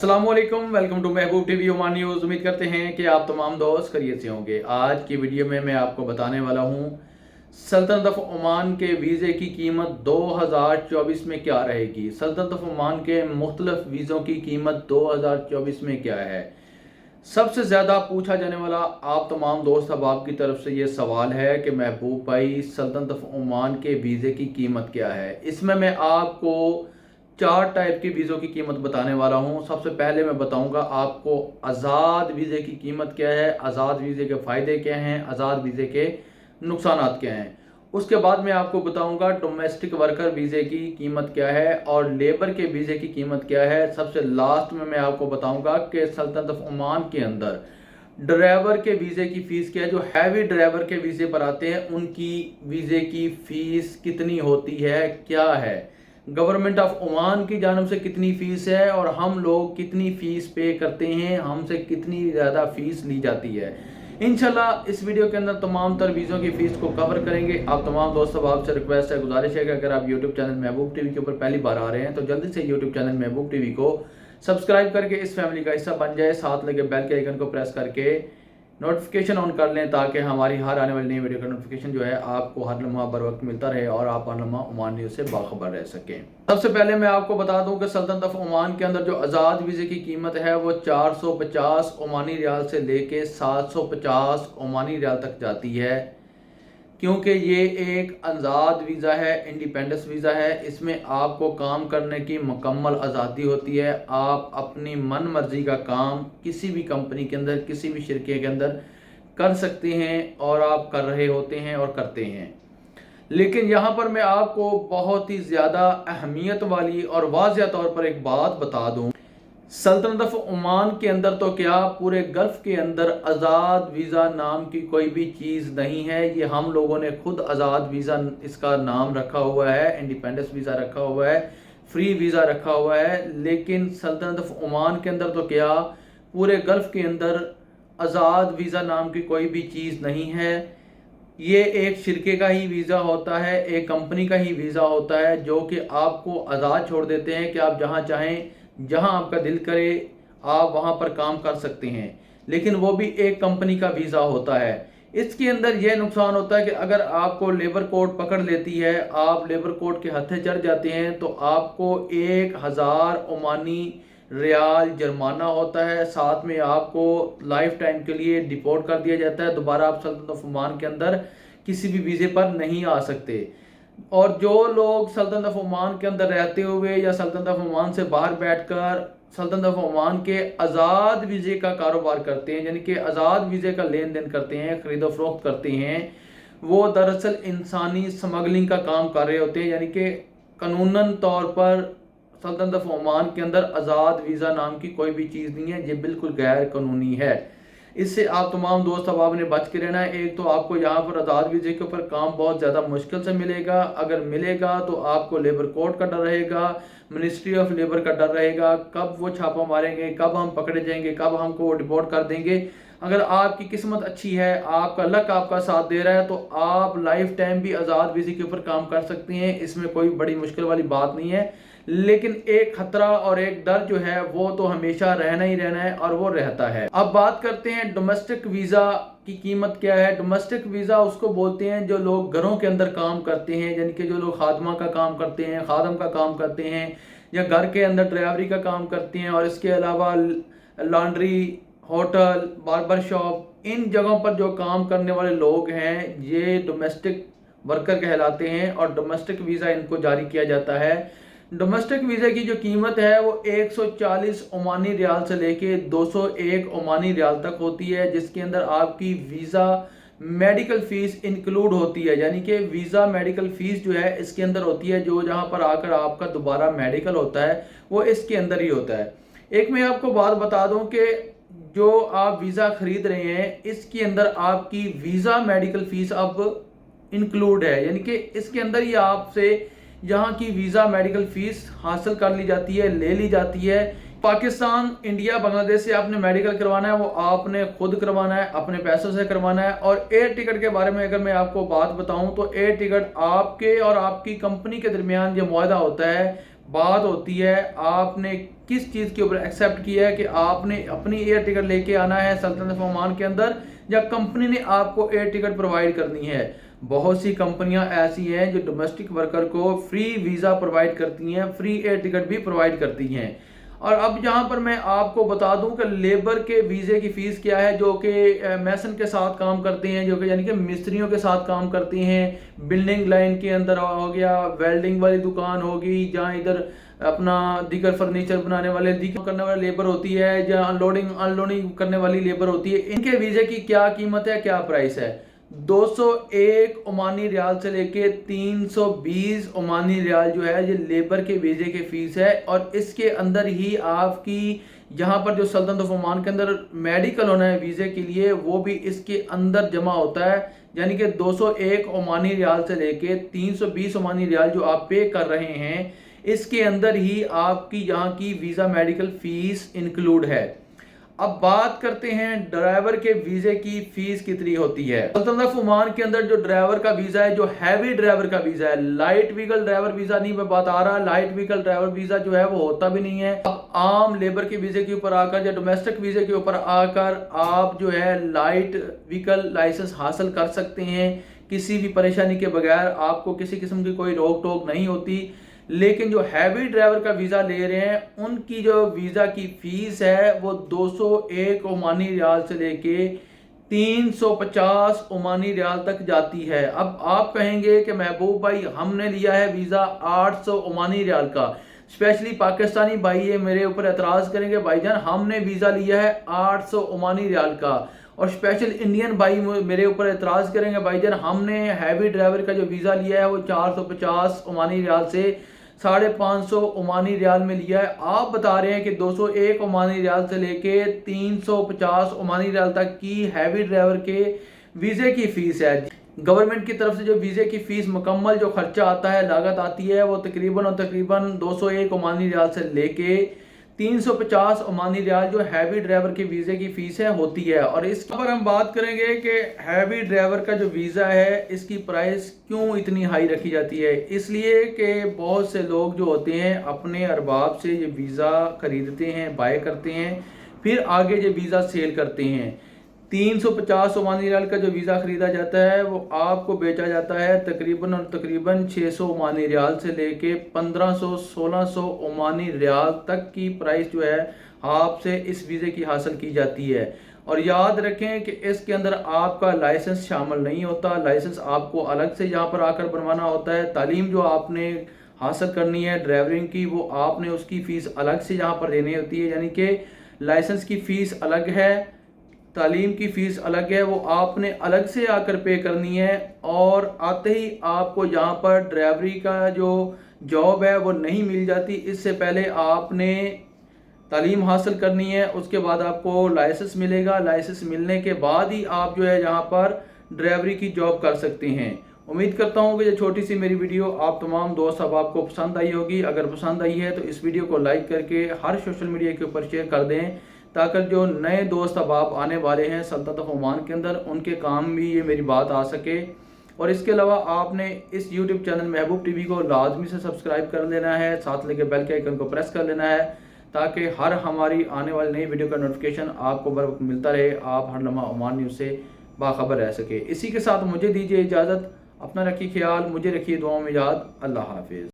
अस्सलामुअलैकुम, welcome to Mehboob TV Oman news. उम्मीद करते हैं कि आप तमाम दोस्त खैरियत से होंगे। आज की वीडियो में मैं आपको बताने वाला हूँ सल्तनत ऑफ ओमान के वीज़े की कीमत 2024 में क्या रहेगी। सल्तनत ऑफ ओमान के मुख्तलिफ वीज़ों की कीमत 2024 में क्या है। सबसे ज़्यादा पूछा जाने वाला आप तमाम दोस्त अहबाब की तरफ से ये सवाल है कि महबूब भाई, सल्तनत ऑफ ओमान के वीज़े की कीमत क्या है। इसमें मैं आपको 4 टाइप के वीज़ों की कीमत बताने वाला हूं। सबसे पहले मैं बताऊंगा आपको आज़ाद वीज़े की कीमत क्या है, आज़ाद वीज़े के फ़ायदे क्या हैं, आज़ाद वीज़े के नुकसान क्या हैं। उसके बाद मैं आपको बताऊंगा डोमेस्टिक वर्कर वीज़े की कीमत क्या है और लेबर के वीज़े की कीमत क्या है। सबसे लास्ट में मैं आपको बताऊंगा कि सल्तनत ऑफ ओमान के अंदर ड्राइवर के वीज़े की फ़ीस क्या है। जो हैवी ड्राइवर के वीज़े पर आते हैं उनकी वीज़े की फ़ीस कितनी होती है, क्या है, गवर्नमेंट ऑफ ओमान की जानब से कितनी फ़ीस है और हम लोग कितनी फ़ीस पे करते हैं, हमसे कितनी ज़्यादा फ़ीस ली जाती है। इंशाल्लाह इस वीडियो के अंदर तमाम तर वीज़ों की फ़ीस को कवर करेंगे। आप तमाम दोस्तों आपसे रिक्वेस्ट है, गुजारिश है कि अगर आप यूट्यूब चैनल महबूब टीवी के ऊपर पहली बार आ रहे हैं तो जल्दी से यूट्यूब चैनल महबूब टीवी को सब्सक्राइब करके इस फैमिली का हिस्सा बन जाए। साथ लगे बेल के आइकन को प्रेस करके नोटिफिकेशन ऑन कर लें ताकि हमारी हर आने वाली नई वीडियो का नोटिफिकेशन जो है आपको हर लम्हा बर वक्त मिलता रहे और आप हर लम्हा ओमान न्यूज़ से बाखबर रह सकें। सबसे पहले मैं आपको बता दूं कि सल्तनत ऑफ ओमान के अंदर जो आज़ाद वीज़े की कीमत है वो 450 ओमानी रियाल से लेके 750 ओमानी रियाल तक जाती है, क्योंकि ये एक आज़ाद वीज़ा है, इंडिपेंडेंस वीज़ा है। इसमें आपको काम करने की मुकम्मल आज़ादी होती है। आप अपनी मन मर्जी का काम किसी भी कंपनी के अंदर, किसी भी शिरके के अंदर कर सकते हैं और आप कर रहे होते हैं और करते हैं। लेकिन यहाँ पर मैं आपको बहुत ही ज़्यादा अहमियत वाली और वाज़िया तौर पर एक बात बता दूँ। सल्तनत ऑफ ओमान के अंदर तो क्या, पूरे गल्फ के अंदर आज़ाद वीज़ा नाम की कोई भी चीज़ नहीं है। ये हम लोगों ने खुद आज़ाद वीज़ा इसका नाम रखा हुआ है, इंडिपेंडेंस वीज़ा रखा हुआ है, फ्री वीज़ा रखा हुआ है। लेकिन सल्तनत ऑफ ओमान के अंदर तो क्या, पूरे गल्फ के अंदर आज़ाद वीज़ा नाम की कोई भी चीज़ नहीं है। ये एक शिरके का ही वीज़ा होता है, एक कंपनी का ही वीज़ा होता है जो कि आपको आज़ाद छोड़ देते हैं कि आप जहाँ चाहें, जहां आपका दिल करे आप वहां पर काम कर सकते हैं। लेकिन वो भी एक कंपनी का वीज़ा होता है। इसके अंदर यह नुकसान होता है कि अगर आपको लेबर कोड पकड़ लेती है, आप लेबर कोड के हत्थे चढ़ जाते हैं तो आपको 1000 ओमानी रियाल जुर्माना होता है। साथ में आपको लाइफ टाइम के लिए डिपोर्ट कर दिया जाता है। दोबारा आप सल्तनत ऑफ ओमान के अंदर किसी भी वीज़े पर नहीं आ सकते। और जो लोग सल्तनत ऑफ ओमान के अंदर रहते हुए या सल्तनत ऑफ ओमान से बाहर बैठकर सल्तनत ऑफ ओमान के आज़ाद वीज़े का कारोबार करते हैं, यानी कि आज़ाद वीज़े का लेन देन करते हैं, खरीदो फरोख्त करते हैं, वो दरअसल इंसानी स्मगलिंग का काम कर रहे होते हैं। यानी कि कानूनन तौर पर सल्तनत ऑफ ओमान के अंदर आज़ाद वीज़ा नाम की कोई भी चीज़ नहीं है, ये बिल्कुल गैर कानूनी है। इससे आप तमाम दोस्त अहबाब ने बच के रहना है। एक तो आपको यहाँ पर आज़ाद वीज़े के ऊपर काम बहुत ज़्यादा मुश्किल से मिलेगा। अगर मिलेगा तो आपको लेबर कोड का डर रहेगा, मिनिस्ट्री ऑफ लेबर का डर रहेगा, कब वो छापा मारेंगे, कब हम पकड़े जाएंगे, कब हमको वो डिपोर्ट कर देंगे। अगर आपकी किस्मत अच्छी है, आपका लक आपका साथ दे रहा है, तो आप लाइफ टाइम भी आज़ाद वीज़े के ऊपर काम कर सकते हैं। इसमें कोई बड़ी मुश्किल वाली बात नहीं है। लेकिन एक खतरा और एक डर जो है वो तो हमेशा रहना ही रहना है और वो रहता है। अब बात करते हैं डोमेस्टिक वीज़ा की कीमत क्या है। डोमेस्टिक वीज़ा उसको बोलते हैं जो लोग घरों के अंदर काम करते हैं, यानी कि जो लोग खादमा का काम करते हैं, खादम का काम करते हैं, या घर के अंदर ड्राइवरी का काम करते हैं, और इसके अलावा लॉन्ड्री, होटल, बार्बर शॉप, इन जगहों पर जो काम करने वाले लोग हैं ये डोमेस्टिक वर्कर कहलाते हैं और डोमेस्टिक वीज़ा इनको जारी किया जाता है। डोमेस्टिक वीज़ा की जो कीमत है वो 140 ओमानी रियाल से लेके 201 ओमानी रियाल तक होती है, जिसके अंदर आपकी वीज़ा मेडिकल फ़ीस इंक्लूड होती है। यानी कि वीज़ा मेडिकल फ़ीस जो है इसके अंदर होती है, जो जहाँ पर आकर आपका दोबारा मेडिकल होता है वो इसके अंदर ही होता है। एक मैं आपको बात बता दूं कि जो आप वीज़ा ख़रीद रहे हैं इसके अंदर आपकी वीज़ा मेडिकल फ़ीस अब इंक्लूड है, यानी कि इसके अंदर ही आपसे यहाँ की वीज़ा मेडिकल फ़ीस हासिल कर ली जाती है, ले ली जाती है। पाकिस्तान, इंडिया, बांग्लादेश से आपने मेडिकल करवाना है वो आपने खुद करवाना है, अपने पैसों से करवाना है। और एयर टिकट के बारे में अगर मैं आपको बात बताऊं तो एयर टिकट आपके और आपकी कंपनी के दरमियान जो मुआहदा होता है बात होती है आपने किस चीज़ के ऊपर एक्सेप्ट किया है कि आपने अपनी एयर टिकट लेके आना है सल्तनत ऑफ ओमान के अंदर, या कंपनी ने आपको एयर टिकट प्रोवाइड करनी है। बहुत सी कंपनियां ऐसी हैं जो डोमेस्टिक वर्कर को फ्री वीज़ा प्रोवाइड करती हैं, फ्री एयर टिकट भी प्रोवाइड करती हैं। और अब यहाँ पर मैं आपको बता दूं कि लेबर के वीज़े की फ़ीस क्या है, जो कि मैसन के साथ काम करते हैं, जो कि यानी कि मिस्त्रियों के साथ काम करते हैं। बिल्डिंग लाइन के अंदर हो गया, वेल्डिंग वाली दुकान होगी, जहाँ इधर अपना दीगर फर्नीचर बनाने वाले दीगर करने वाले लेबर होती है, जहाँ अनलोडिंग अनलोडिंग करने वाली लेबर होती है। इनके वीज़े की क्या कीमत है, क्या प्राइस है? 201 ओमानी रियाल से लेके 320 ओमानी रियाल जो है ये लेबर के वीज़े की फ़ीस है। और इसके अंदर ही आपकी यहाँ पर जो सल्तनत ऑफ ओमान के अंदर मेडिकल होना है वीज़े के लिए, वो भी इसके अंदर जमा होता है। यानी कि 201 ओमानी रियाल से लेके 320 ओमानी रियाल जो आप पे कर रहे हैं, इसके अंदर ही आपकी यहाँ की वीज़ा मेडिकल फ़ीस इंक्लूड है। अब बात करते हैं ड्राइवर के वीज़े की फीस कितनी होती है। सल्तनत ऑफ ओमान के अंदर जो ड्राइवर का वीज़ा है, जो हैवी ड्राइवर का वीज़ा है, लाइट व्हीकल ड्राइवर वीज़ा नहीं मैं बात आ रहा, लाइट व्हीकल ड्राइवर वीज़ा जो है वो होता भी नहीं है। अब आम लेबर के वीज़े के ऊपर आकर या डोमेस्टिक वीज़े के ऊपर आकर आप जो है लाइट व्हीकल लाइसेंस हासिल कर सकते हैं किसी भी परेशानी के बगैर, आपको किसी किस्म की कोई रोक टोक नहीं होती। लेकिन जो हैवी ड्राइवर का वीज़ा ले रहे हैं, उनकी जो वीज़ा की फ़ीस है वो 201 ओमानी रियाल से लेके 350 ओमानी रियाल तक जाती है। अब आप कहेंगे कि महबूब भाई हमने लिया है वीज़ा 800 ओमानी रियाल का, स्पेशली पाकिस्तानी भाई ये मेरे ऊपर एतराज़ करेंगे भाईजान हमने वीज़ा लिया है 800 ओमानी रियाल का, और स्पेशल इंडियन भाई मेरे ऊपर एतराज़ करेंगे भाईजान हमने हैवी ड्राइवर का जो वीज़ा लिया है वो 450 ओमानी रियाल से 550 ओमानी रियाल में लिया है। आप बता रहे हैं कि 201 ओमानी रियाल से लेके 350 ओमानी रियाल तक की हैवी ड्राइवर के वीज़े की फ़ीस है। गवर्नमेंट की तरफ से जो वीज़े की फ़ीस मुकम्मल जो खर्चा आता है, लागत आती है, वो तकरीबन 201 ओमानी रियाल से लेके 350 ओमानी रियाल जो हैवी ड्राइवर के वीज़े की फ़ीस है होती है। और इस पर हम बात करेंगे कि हैवी ड्राइवर का जो वीज़ा है इसकी प्राइस क्यों इतनी हाई रखी जाती है। इसलिए कि बहुत से लोग जो होते हैं अपने अरबाब से ये वीज़ा ख़रीदते हैं, बाय करते हैं, फिर आगे ये वीज़ा सेल करते हैं। 350 ओमानी रियाल का जो वीज़ा ख़रीदा जाता है वो आपको बेचा जाता है तकरीबन 600 ओमानी रियाल से लेके 1500-1600 ओमानी रियाल तक की प्राइस जो है आपसे इस वीज़े की हासिल की जाती है। और याद रखें कि इसके अंदर आपका लाइसेंस शामिल नहीं होता, लाइसेंस आपको अलग से यहाँ पर आकर बनवाना होता है। तालीम जो आपने हासिल करनी है ड्राइवरिंग की, वो आपने उसकी फ़ीस अलग से यहाँ पर देनी होती है। यानी कि लाइसेंस की फ़ीस अलग है, तालीम की फ़ीस अलग है, वो आपने अलग से आकर पे करनी है। और आते ही आपको यहाँ पर ड्राइवरी का जो जॉब है वो नहीं मिल जाती, इससे पहले आपने तालीम हासिल करनी है, उसके बाद आपको लाइसेंस मिलेगा। लाइसेंस मिलने के बाद ही आप जो है यहाँ पर ड्राइवरी की जॉब कर सकते हैं। उम्मीद करता हूँ कि ये छोटी सी मेरी वीडियो आप तमाम दोस्त अब आपको पसंद आई होगी। अगर पसंद आई है तो इस वीडियो को लाइक करके हर सोशल मीडिया के ऊपर शेयर कर दें, ताकि जो नए दोस्त अब आप आने वाले हैं सल्तनत ऑफ ओमान के अंदर, उनके काम भी ये मेरी बात आ सके। और इसके अलावा आपने इस YouTube चैनल महबूब टीवी को लाजमी से सब्सक्राइब कर लेना है, साथ लेके बेल के आइकन को प्रेस कर लेना है, ताकि हर हमारी आने वाली नई वीडियो का नोटिफिकेशन आपको बर वक्त मिलता रहे, आप हर लम्हा ओमान न्यूज़ से बाखबर रह सके। इसी के साथ मुझे दीजिए इजाज़त, अपना रखिए ख्याल, मुझे रखिए दुआओं में याद। अल्लाह हाफिज़।